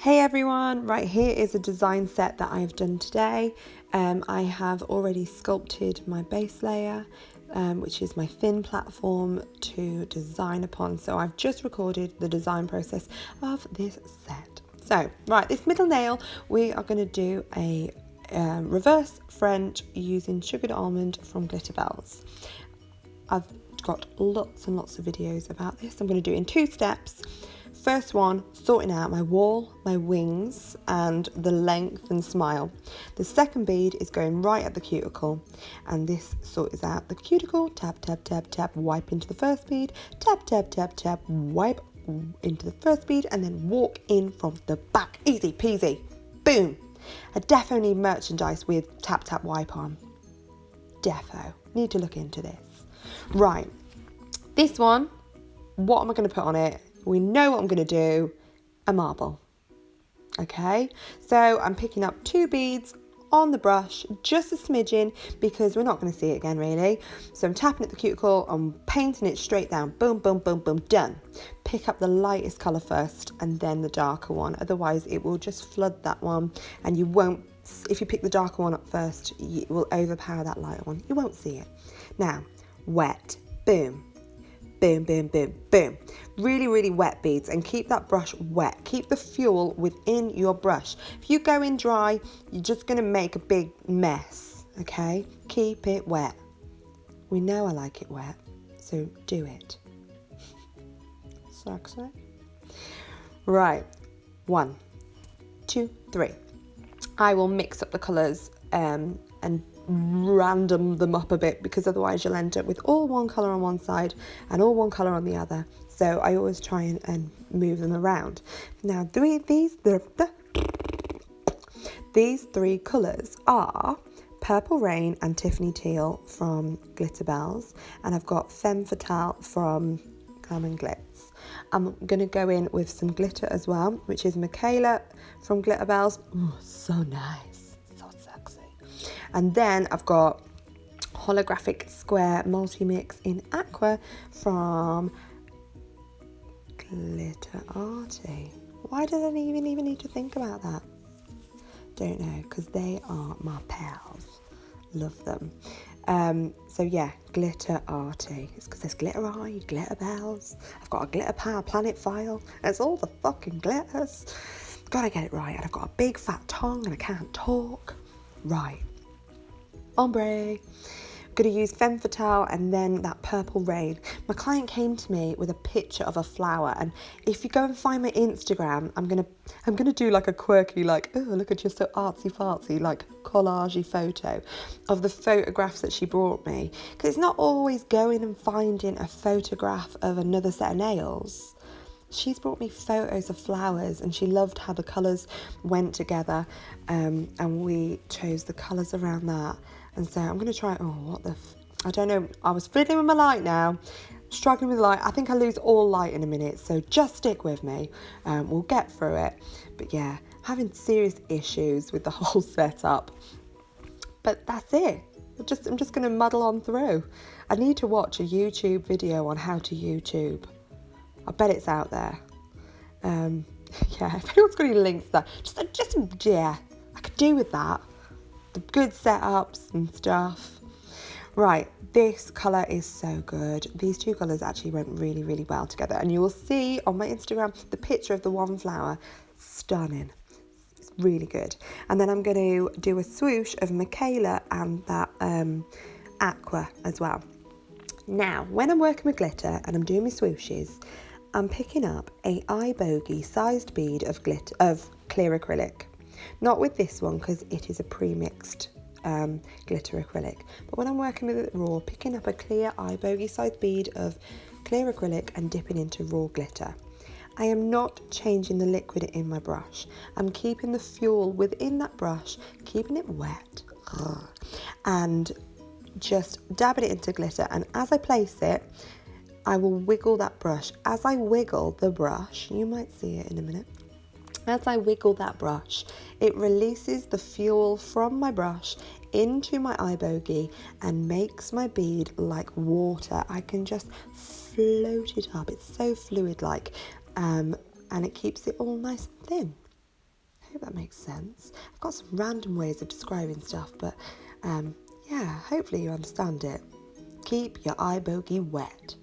Hey everyone, right, here is a design set that I've done today. I have already sculpted my base layer, which is my thin platform to design upon. So I've just recorded the design process of this set. So, right, this middle nail, we are going to do a reverse French using sugared almond from Glitterbels. I've got lots and lots of videos about this. I'm going to do it in 2 steps. First one, sorting out my wall, my wings, and the length and smile. The second bead is going right at the cuticle, and this sorts out the cuticle. Tap, tap, tap, tap, wipe into the first bead. Tap, tap, tap, tap, wipe into the first bead, and then walk in from the back. Easy peasy. Boom. I definitely need merchandise with tap, tap, wipe on. Defo. Need to look into this. Right. This one, what am I going to put on it? We know what I'm going to do, a marble. Okay, so I'm picking up 2 beads on the brush, just a smidgen, because we're not going to see it again really. So I'm tapping at the cuticle, I'm painting it straight down, boom, boom, boom, boom, done. Pick up the lightest colour first and then the darker one, otherwise it will just flood that one and you won't, if you pick the darker one up first, it will overpower that lighter one. You won't see it. Now, wet, boom. Boom, boom, boom, boom. Really, really wet beads, and keep that brush wet. Keep the fuel within your brush. If you go in dry, you're just going to make a big mess, okay? Keep it wet. We know I like it wet, so do it. Sexy. Right, 1, 2, 3. I will mix up the colours and random them up a bit, because otherwise you'll end up with all one colour on one side and all one colour on the other. So I always try and move them around. Now these 3 colours are Purple Rain and Tiffany Teal from Glitterbels, and I've got Femme Fatale from Glam and Glits. I'm going to go in with some glitter as well, which is Michaela from Glitterbels. Ooh, so nice, so sexy. And then I've got holographic square multi-mix in aqua from Glitterplanet. Why did I even need to think about that? Don't know, because they are my pals. Love them. So yeah, Glitterplanet. It's because there's glitter eye, Glitterbels. I've got a glitterplanet file. It's all the fucking glitters. Gotta get it right. And I've got a big fat tongue and I can't talk. Right. Ombre. Going to use Femme Fatale and then that Purple Rain. My client came to me with a picture of a flower, and if you go and find my Instagram, I'm gonna do like a quirky, like, oh look at you, so artsy fartsy, like collagey photo of the photographs that she brought me, because it's not always going and finding a photograph of another set of nails. She's brought me photos of flowers, and she loved how the colours went together, and we chose the colours around that. And so I'm going to try, I don't know, I was fiddling with my light now, struggling with light. I think I lose all light in a minute, so just stick with me. We'll get through it. But yeah, having serious issues with the whole setup. But that's it. I'm just going to muddle on through. I need to watch a YouTube video on how to YouTube. I bet it's out there. Yeah, if anyone's got any links there, yeah, I could do with that. The good setups and stuff. Right, this colour is so good. These 2 colours actually went really, really well together. And you will see on my Instagram the picture of the one flower. Stunning. It's really good. And then I'm going to do a swoosh of Michaela and that aqua as well. Now, when I'm working with glitter and I'm doing my swooshes, I'm picking up a eye bogey sized bead of clear acrylic. Not with this one, because it is a pre-mixed glitter acrylic. But when I'm working with it raw, picking up a clear eye bogey sized bead of clear acrylic and dipping into raw glitter. I am not changing the liquid in my brush. I'm keeping the fuel within that brush, keeping it wet, and just dabbing it into glitter. And as I place it, I will wiggle that brush. As I wiggle the brush, you might see it in a minute. As I wiggle that brush, it releases the fuel from my brush into my eye bogey and makes my bead like water. I can just float it up. It's so fluid-like, and it keeps it all nice and thin. hope that makes sense. I've got some random ways of describing stuff, but yeah, hopefully you understand it. Keep your eye bogey wet.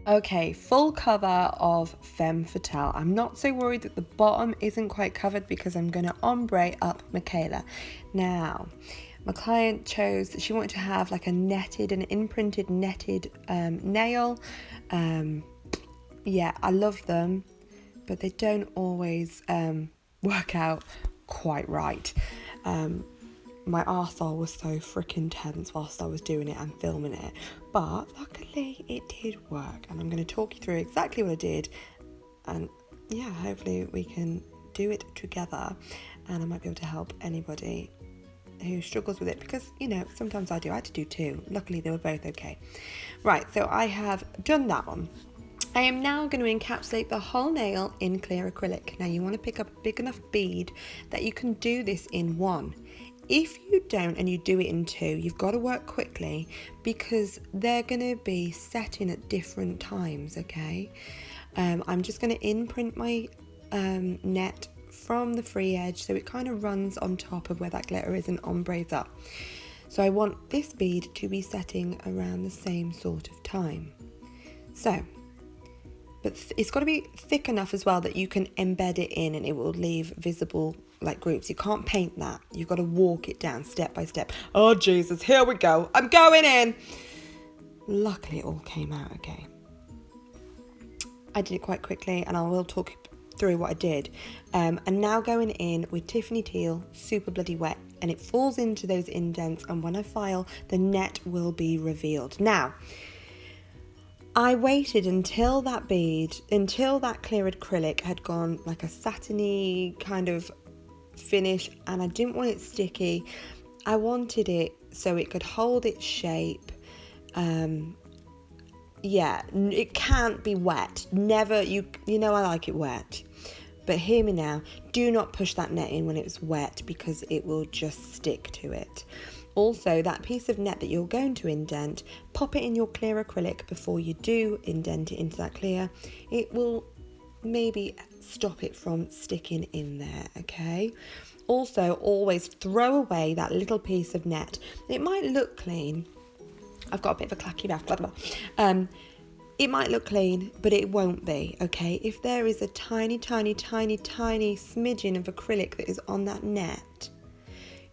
Okay, full cover of Femme Fatale. I'm not so worried that the bottom isn't quite covered because I'm going to ombre up Michaela. Now, my client chose that she wanted to have like an imprinted netted nail. Yeah, I love them, but they don't always work out quite right. My arsehole was so freaking tense whilst I was doing it and filming it, but luckily it did work, and I'm going to talk you through exactly what I did, and yeah, hopefully we can do it together, and I might be able to help anybody who struggles with it, because you know, sometimes I had to do two. Luckily they were both okay. Right, so I have done that one. I am now going to encapsulate the whole nail in clear acrylic. Now you want to pick up a big enough bead that you can do this in one. If you don't and you do it in two, you've got to work quickly because they're going to be setting at different times, okay? I'm just going to imprint my net from the free edge so it kind of runs on top of where that glitter is and ombres up. So I want this bead to be setting around the same sort of time. So, but it's got to be thick enough as well that you can embed it in and it will leave visible like groups. You can't paint that. You've got to walk it down step by step. Oh Jesus, here we go. I'm going in. Luckily it all came out okay. I did it quite quickly and I will talk through what I did. And now going in with Tiffany teal, super bloody wet, and it falls into those indents, and when I file, the net will be revealed. Now, I waited until that clear acrylic had gone like a satiny kind of finish, and I didn't want it sticky. I wanted it so it could hold its shape. Yeah, it can't be wet. Never, you know I like it wet. But hear me now, do not push that net in when it's wet because it will just stick to it. Also, that piece of net that you're going to indent, pop it in your clear acrylic before you do indent it into that clear. It will maybe stop it from sticking in there, okay? Also, always throw away that little piece of net. It might look clean. I've got a bit of a clacky mouth, blah, blah, blah. It might look clean, but it won't be, okay? If there is a tiny, tiny, tiny, tiny smidgen of acrylic that is on that net,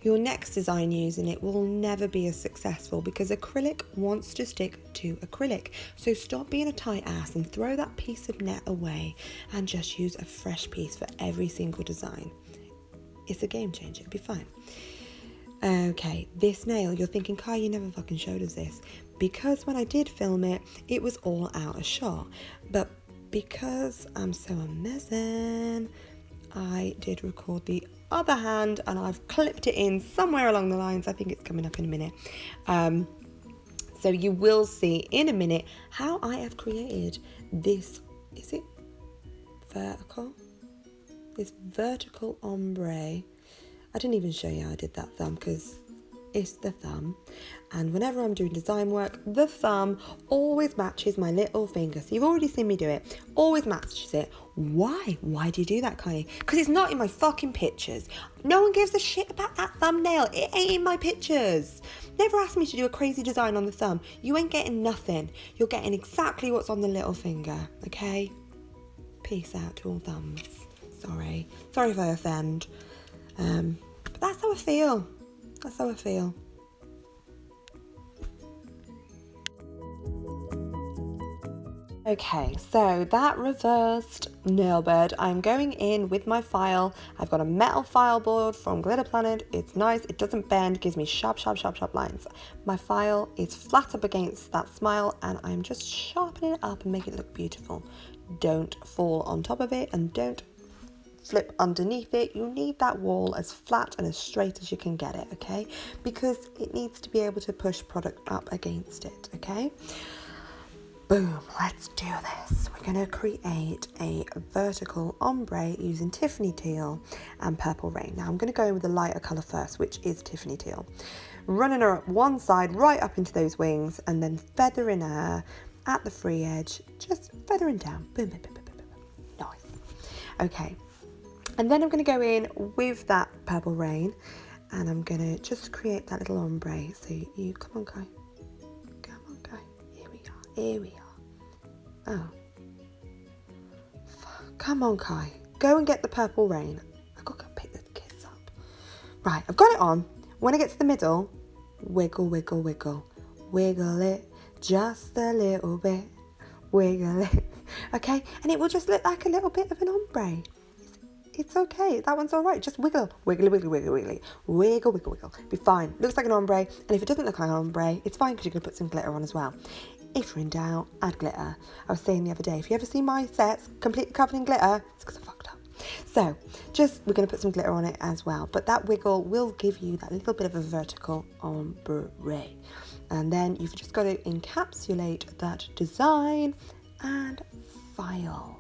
your next design using it will never be as successful because acrylic wants to stick to acrylic. So stop being a tight ass and throw that piece of net away and just use a fresh piece for every single design. It's a game changer, it'll be fine. Okay, this nail, you're thinking, Kai, you never fucking showed us this. Because when I did film it, it was all out of shot. But because I'm so amazing, I did record the other hand and I've clipped it in somewhere along the lines. I think it's coming up in a minute. So you will see in a minute how I have created this. Is it vertical? this vertical ombre. I didn't even show you how I did that thumb because it's the thumb, and whenever I'm doing design work, the thumb always matches my little finger. So you've already seen me do it, always matches it. Why do you do that, Kylie? Because it's not in my fucking pictures. No one gives a shit about that thumbnail. It ain't in my pictures. Never ask me to do a crazy design on the thumb. You ain't getting nothing. You're getting exactly what's on the little finger, okay? Peace out to all thumbs. Sorry if I offend, but that's how I feel. That's how I feel. Okay, so that reversed nail bed, I'm going in with my file. I've got a metal file board from Glitterplanet. It's nice, it doesn't bend, gives me sharp lines. My file is flat up against that smile, and I'm just sharpening it up and making it look beautiful. Don't fall on top of it, and don't flip underneath it. You need that wall as flat and as straight as you can get it, okay? Because it needs to be able to push product up against it, okay? Boom, let's do this. We're going to create a vertical ombre using Tiffany teal and purple rain. Now I'm going to go in with the lighter colour first, which is Tiffany teal. Running her up one side, right up into those wings, and then feathering her at the free edge, just feathering down. Boom, boom, boom, boom, boom, boom. Nice. Okay. And then I'm going to go in with that purple rain, and I'm going to just create that little ombre. So you come on, Kai. Come on, Kai. Here we are. Oh. Come on, Kai. Go and get the purple rain. I've got to go pick the kids up. Right, I've got it on. When I get to the middle, wiggle, wiggle, wiggle. Wiggle it just a little bit. Wiggle it. Okay? And it will just look like a little bit of an ombre. It's okay, that one's all right. Just wiggle, wiggly, wiggly, wiggly, wiggly, wiggle, wiggle, wiggle. Be fine. Looks like an ombre, and if it doesn't look like an ombre, it's fine because you can put some glitter on as well. If you're in doubt, add glitter. I was saying the other day, if you ever see my sets completely covered in glitter, it's because I fucked up. So, we're going to put some glitter on it as well. But that wiggle will give you that little bit of a vertical ombre. And then you've just got to encapsulate that design and file.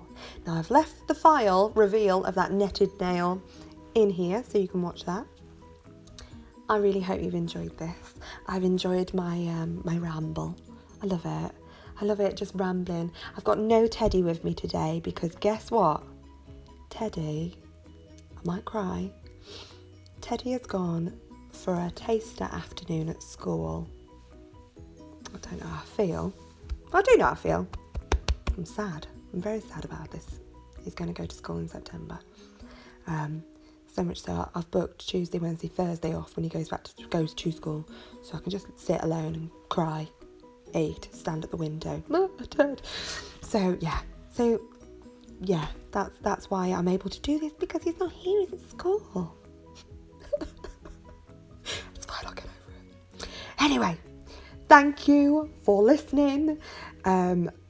Now I've left the file reveal of that netted nail in here so you can watch that. I really hope you've enjoyed this. I've enjoyed my my ramble. I love it. I love it, just rambling. I've got no Teddy with me today because guess what? Teddy, I might cry. Teddy has gone for a taster afternoon at school. I don't know how I feel. I do know how I feel. I'm sad. I'm very sad about this. He's going to go to school in September. So much so I've booked Tuesday, Wednesday, Thursday off when he goes to school, so I can just sit alone and cry, eat, stand at the window. So yeah, that's why I'm able to do this, because he's not here. He's at school. It's fine. I'll get over it. Anyway, thank you for listening.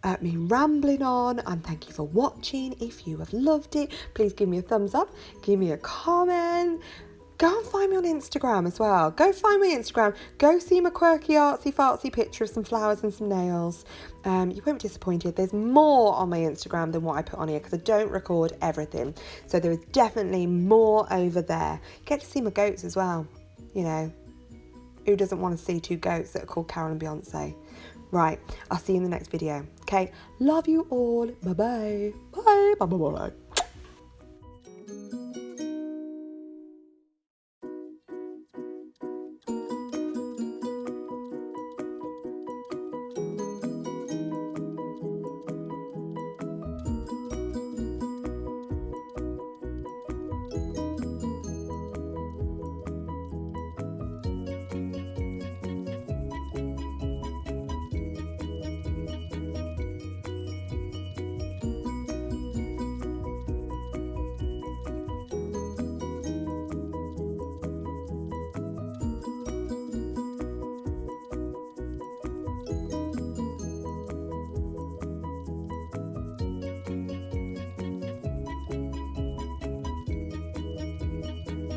At me rambling on, and thank you for watching. If you have loved it, please give me a thumbs up, give me a comment. Go and find me on Instagram as well. Go find me on Instagram. Go see my quirky artsy fartsy picture of some flowers and some nails. You won't be disappointed. There's more on my Instagram than what I put on here because I don't record everything. So there is definitely more over there. Get to see my goats as well. You know, who doesn't want to see two goats that are called Carol and Beyonce? Right, I'll see you in the next video. Okay, love you all. Bye-bye. Bye. Bye-bye.